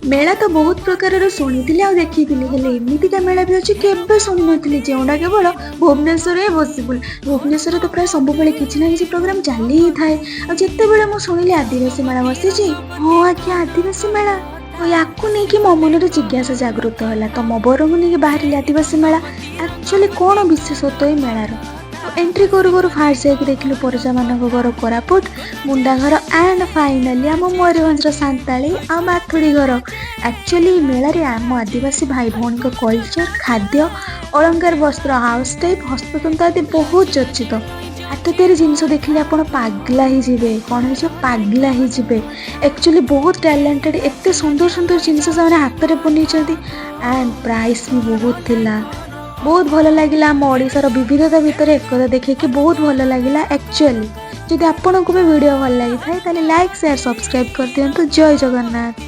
मेला तो बहुत प्रकार शुणी आ देखी हेले एमतीका मेला भी अच्छी केवे शुणी नी जोटा केवल भुवनेश्वर बसीपुल भुवनेश्वर तो प्राय सब किसी ना कि प्रोग्राम चली ही थाए जिते बड़े मुझे शुणिली आदिवासी मेला बसी हाँ आज्ञा आदिवासी मेला या नहीं मो मन जिज्ञासा जागृत है तो मो बर नहीं बाहर आदिवासी मेला एक्चुअली कौन विशेषत्व ये मेलार एंट्री करू करू फास्ट जाकि देखिलु परिजा मान घर कोरापुट मुंडा घर एंड फाइनाली आम मयूरभंज सांताली आ माथुड़ी घर एक्चुअली मेला रे आम आदिवासी भाई भौणी कल्चर खाद्य अलंकार वस्त्र हाउस टाइप हस्ततंत्र आदि बहुत चर्चित हाथ तैयारी जिनस देखिले आप पागला ही जीवे कौन हो पागला ही जीवे एक्चुअली बहुत टैलेंटेड एत सुंदर सुंदर जिनस से हाथ में बन एंड प्राइस भी बहुत थिला बहुत भल लगे आम ओडिशार विविधता भितर एकता देखिए बहुत भल लगे एक्चुअली जदि आपको भी वीडियो भल लगी था लाइक शेयर सब्सक्राइब कर दिंतु जय जगन्नाथ।